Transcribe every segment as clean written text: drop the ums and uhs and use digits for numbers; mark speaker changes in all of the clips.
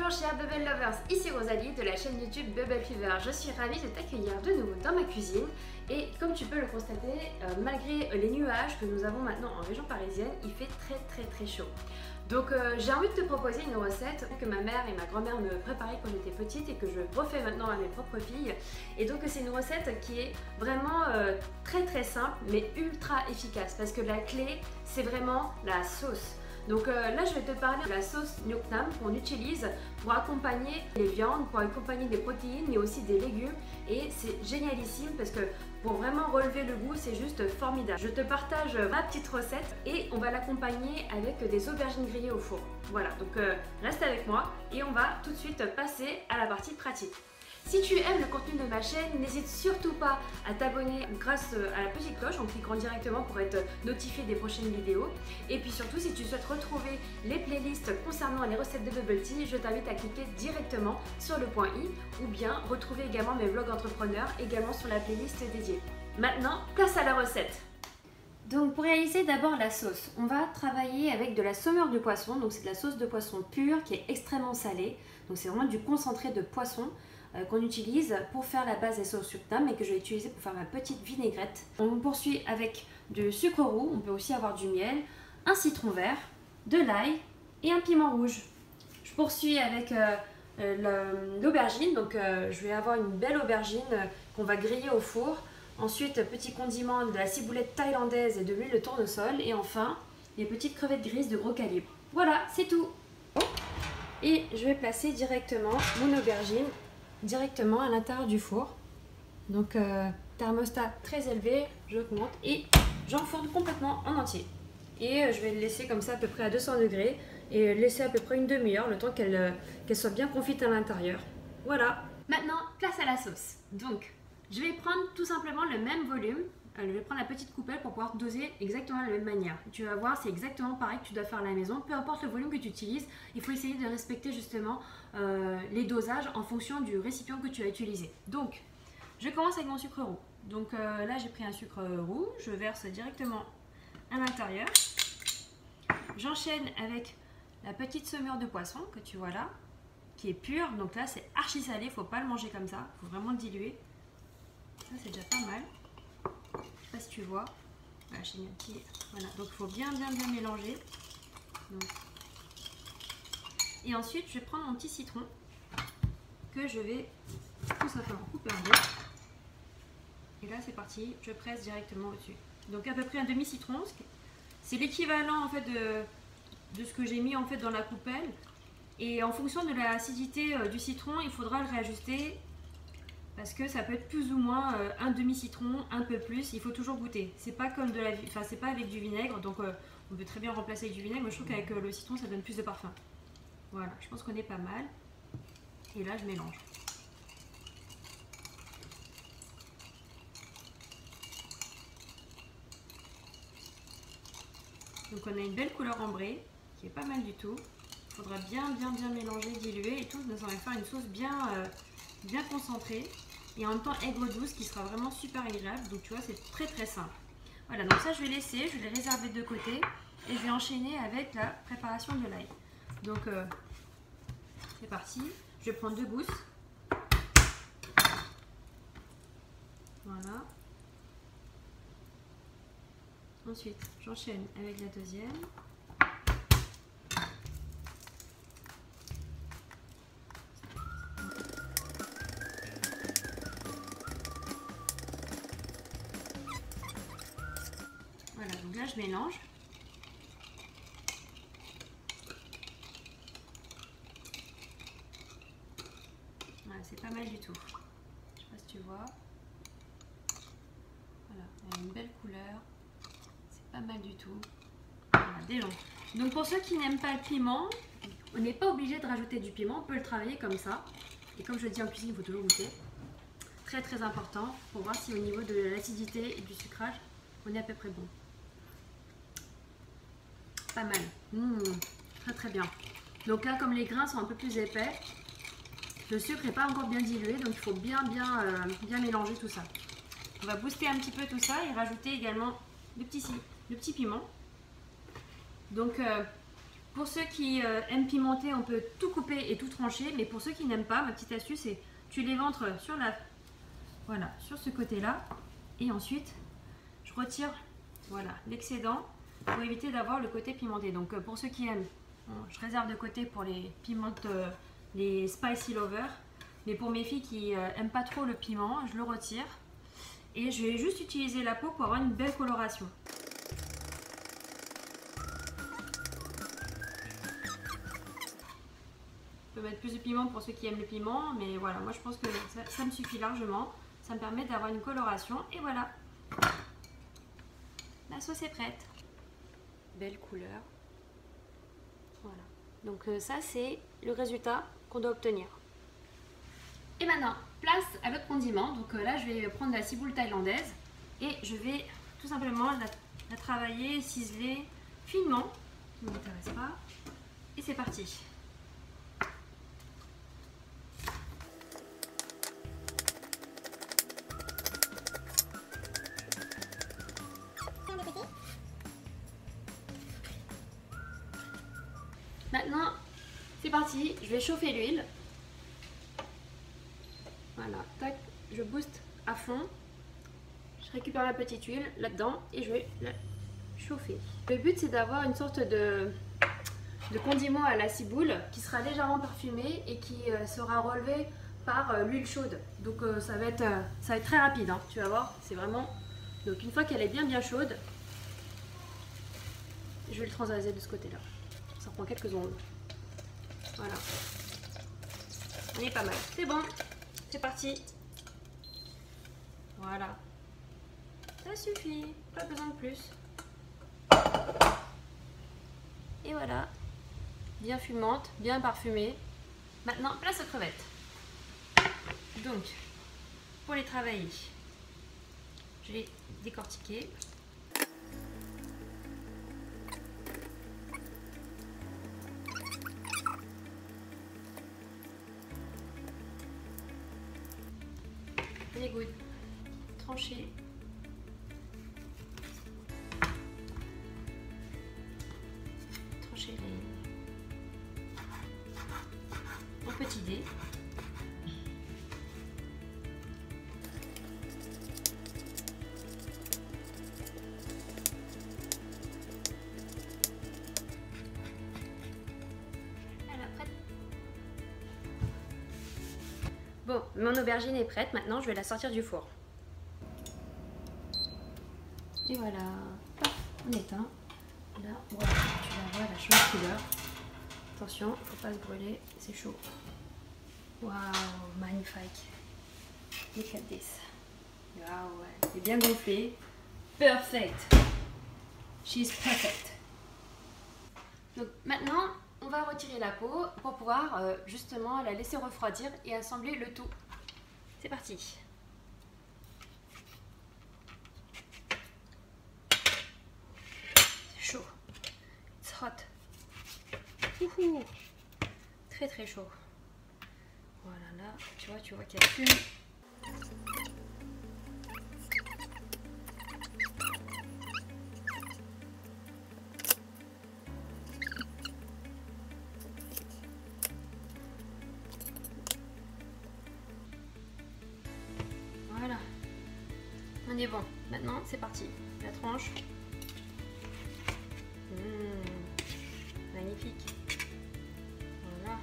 Speaker 1: Bonjour chers Bubble Lovers, ici Rosalie de la chaîne YouTube Bubble Fever. Je suis ravie de t'accueillir de nouveau dans ma cuisine et comme tu peux le constater, malgré les nuages que nous avons maintenant en région parisienne, il fait très chaud. Donc j'ai envie de te proposer une recette que ma mère et ma grand-mère me préparaient quand j'étais petite et que je refais maintenant à mes propres filles. Et donc c'est une recette qui est vraiment très simple mais ultra efficace parce que la clé c'est vraiment la sauce. Donc là je vais te parler de la sauce Nuoc Nam qu'on utilise pour accompagner les viandes, pour accompagner des protéines mais aussi des légumes et c'est génialissime parce que pour vraiment relever le goût c'est juste formidable. Je te partage ma petite recette et on va l'accompagner avec des aubergines grillées au four. Voilà, donc reste avec moi et on va tout de suite passer à la partie pratique. Si tu aimes le contenu de ma chaîne, n'hésite surtout pas à t'abonner grâce à la petite cloche en cliquant directement pour être notifié des prochaines vidéos. Et puis surtout, si tu souhaites retrouver les playlists concernant les recettes de Bubble Tea, je t'invite à cliquer directement sur le point i ou bien retrouver également mes vlogs entrepreneurs également sur la playlist dédiée. Maintenant, place à la recette. Donc pour réaliser d'abord la sauce, on va travailler avec de la saumure de poisson. Donc c'est de la sauce de poisson pure qui est extrêmement salée. Donc c'est vraiment du concentré de poisson qu'on utilise pour faire la base des sauces Nuoc Nam et que je vais utiliser pour faire ma petite vinaigrette. On poursuit avec du sucre roux, on peut aussi avoir du miel, un citron vert, de l'ail et un piment rouge. Je poursuis avec l'aubergine, donc je vais avoir une belle aubergine qu'on va griller au four. Ensuite, petit condiment de la ciboulette thaïlandaise et de l'huile de tournesol. Et enfin, les petites crevettes grises de gros calibre. Voilà, c'est tout. Et je vais placer directement mon aubergine directement à l'intérieur du four. Donc thermostat très élevé, j'augmente et j'enfourne complètement en entier. Et je vais le laisser comme ça à peu près à 200 degrés et laisser à peu près une demi-heure, le temps qu'elle soit bien confite à l'intérieur. Voilà. Maintenant, place à la sauce. Donc, je vais prendre tout simplement le même volume. Je vais prendre la petite coupelle pour pouvoir doser exactement de la même manière. Tu vas voir, c'est exactement pareil que tu dois faire à la maison. Peu importe le volume que tu utilises, il faut essayer de respecter justement les dosages en fonction du récipient que tu vas utiliser. Donc, je commence avec mon sucre roux. Donc là, j'ai pris un sucre roux. Je verse directement à l'intérieur. J'enchaîne avec la petite saumure de poisson que tu vois là, qui est pure. Donc là, c'est archi salé. Il ne faut pas le manger comme ça. Il faut vraiment le diluer. Ça, c'est déjà pas mal. Je sais pas si tu vois, voilà, j'ai mis un petit, voilà, donc il faut bien mélanger. Donc. Et ensuite je vais prendre mon petit citron que je vais tout simplement couper en deux. Et là c'est parti, je presse directement au-dessus. Donc à peu près un demi citron, c'est l'équivalent en fait de ce que j'ai mis en fait dans la coupelle. Et en fonction de l'acidité du citron, il faudra le réajuster. Parce que ça peut être plus ou moins un demi-citron, un peu plus, il faut toujours goûter. C'est pas comme de la, enfin c'est pas avec du vinaigre, donc on peut très bien remplacer avec du vinaigre, mais je trouve qu'avec le citron ça donne plus de parfum. Voilà, je pense qu'on est pas mal. Et là je mélange. Donc on a une belle couleur ambrée, qui est pas mal du tout. Il faudra bien mélanger, diluer et tout, ça va faire une sauce bien concentrée. Et en même temps aigre douce qui sera vraiment super agréable. Donc tu vois c'est très simple. Voilà, donc ça je vais laisser, je vais les réserver de côté. Et je vais enchaîner avec la préparation de l'ail. Donc c'est parti. Je vais prendre 2 gousses. Voilà. Ensuite j'enchaîne avec la deuxième. Voilà, donc là je mélange. Voilà, c'est pas mal du tout. Je sais pas si tu vois. Voilà, elle a une belle couleur. C'est pas mal du tout. Voilà, déjon. Donc pour ceux qui n'aiment pas le piment, on n'est pas obligé de rajouter du piment, on peut le travailler comme ça. Et comme je dis en cuisine, il faut toujours goûter. Très important pour voir si au niveau de l'acidité et du sucrage, on est à peu près bon. Pas mal, très bien. Donc là comme les grains sont un peu plus épais, le sucre n'est pas encore bien dilué, donc il faut bien mélanger tout ça. On va booster un petit peu tout ça et rajouter également le petit piment. Donc Pour ceux qui aiment pimenter, on peut tout couper et tout trancher, mais pour ceux qui n'aiment pas, ma petite astuce c'est tu les ventres sur voilà, sur ce côté-là, et ensuite je retire voilà l'excédent pour éviter d'avoir le côté pimenté. Donc pour ceux qui aiment, bon, je réserve de côté pour les pimentes, les spicy lovers, mais pour mes filles qui aiment pas trop le piment, je le retire et je vais juste utiliser la peau pour avoir une belle coloration. Je peux mettre plus de piment pour ceux qui aiment le piment, mais voilà, moi je pense que ça me suffit largement. Ça me permet d'avoir une coloration et voilà. La sauce est prête. Belle couleur. Voilà. Donc ça c'est le résultat qu'on doit obtenir. Et maintenant, place à l'autre condiment. Donc là je vais prendre la ciboule thaïlandaise et je vais tout simplement la travailler, ciseler finement. Ça ne m'intéresse pas. Et c'est parti. Maintenant, c'est parti, je vais chauffer l'huile. Voilà, tac, je booste à fond. Je récupère la petite huile là-dedans et je vais la chauffer. Le but c'est d'avoir une sorte de condiment à la ciboule qui sera légèrement parfumé et qui sera relevé par l'huile chaude. Donc ça va être très rapide, hein, tu vas voir, c'est vraiment... Donc une fois qu'elle est bien chaude, je vais le transvaser de ce côté-là. Ça prend quelques secondes. Voilà. On est pas mal. C'est bon. C'est parti. Voilà. Ça suffit. Pas besoin de plus. Et voilà. Bien fumante, bien parfumée. Maintenant, place aux crevettes. Donc, pour les travailler, je vais décortiquer. Les gouttes tranchées. Trancher en petits dés. Bon, mon aubergine est prête, maintenant je vais la sortir du four. Et voilà, on éteint. Là, voilà, tu vas voir la chaude couleur. Attention, il ne faut pas se brûler, c'est chaud. Waouh, magnifique. Look at this. Waouh, ouais, c'est bien gonflé. Perfect. She's perfect. Donc maintenant, on va retirer la peau pour pouvoir justement la laisser refroidir et assembler le tout. C'est parti. C'est chaud. It's hot. Ouhou. Très très chaud. Voilà, là, tu vois qu'il y a fume. Voilà, on est bon. Maintenant, c'est parti. La tranche. Magnifique. Voilà.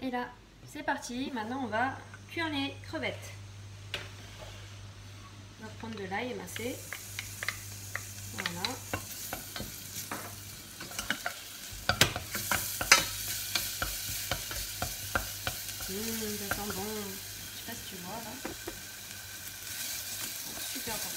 Speaker 1: Et là, c'est parti. Maintenant, on va cuire les crevettes. On va prendre de l'ail émincé. Voilà. Ça sent bon. Je sais pas si tu vois là. Super bon.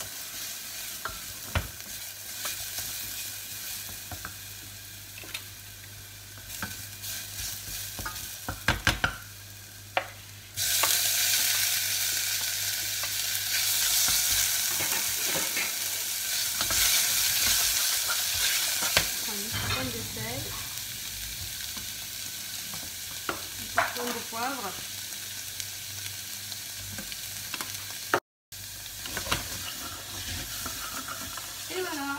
Speaker 1: sel, une petite pointe de poivre. Et voilà.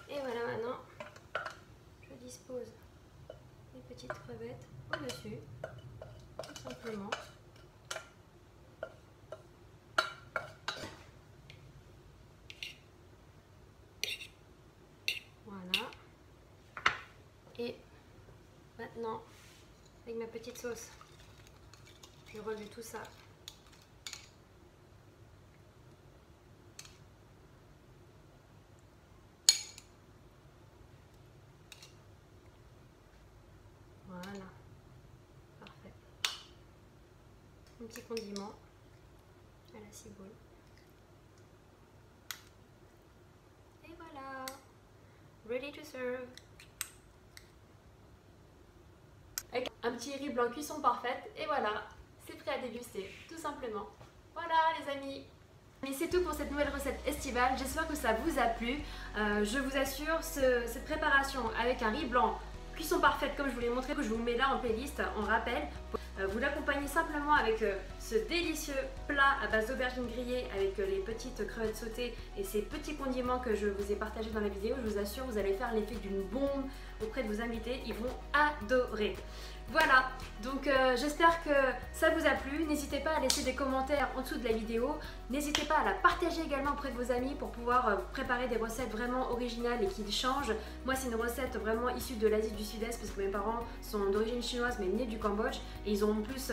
Speaker 1: Et voilà, maintenant, je dispose les petites crevettes au-dessus, tout simplement. Voilà. Et maintenant, avec ma petite sauce, je relève tout ça. Voilà, parfait. Un petit condiment à la ciboule. Et voilà, ready to serve. Avec un petit riz blanc cuisson parfaite, et voilà, c'est prêt à déguster, tout simplement. Voilà les amis. Mais c'est tout pour cette nouvelle recette estivale, j'espère que ça vous a plu. Je vous assure, cette préparation avec un riz blanc cuisson parfaite comme je vous l'ai montré, que je vous mets là en playlist, en rappel. Vous l'accompagnez simplement avec ce délicieux plat à base d'aubergines grillées avec les petites crevettes sautées et ces petits condiments que je vous ai partagés dans la vidéo. Je vous assure, vous allez faire l'effet d'une bombe auprès de vos invités, ils vont adorer. Voilà, donc j'espère que ça vous a plu. N'hésitez pas à laisser des commentaires en dessous de la vidéo. N'hésitez pas à la partager également auprès de vos amis pour pouvoir préparer des recettes vraiment originales et qui changent. Moi, c'est une recette vraiment issue de l'Asie du Sud-Est parce que mes parents sont d'origine chinoise mais nés du Cambodge et ils ont en plus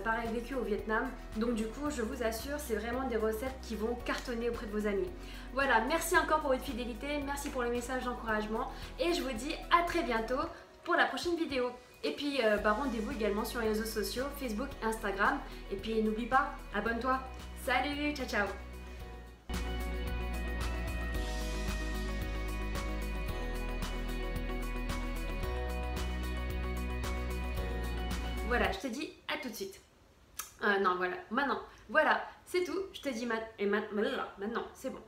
Speaker 1: pareil vécu au Vietnam. Donc du coup, je vous assure, c'est vraiment des recettes qui vont cartonner auprès de vos amis. Voilà, merci encore pour votre fidélité, merci pour les messages d'encouragement et je vous dis à très bientôt pour la prochaine vidéo. Et puis rendez-vous également sur les réseaux sociaux, Facebook, Instagram. Et puis n'oublie pas, abonne-toi. Salut, ciao ciao. Voilà, je te dis à tout de suite. Non, voilà, maintenant, voilà, c'est tout. Je te dis maintenant, c'est bon.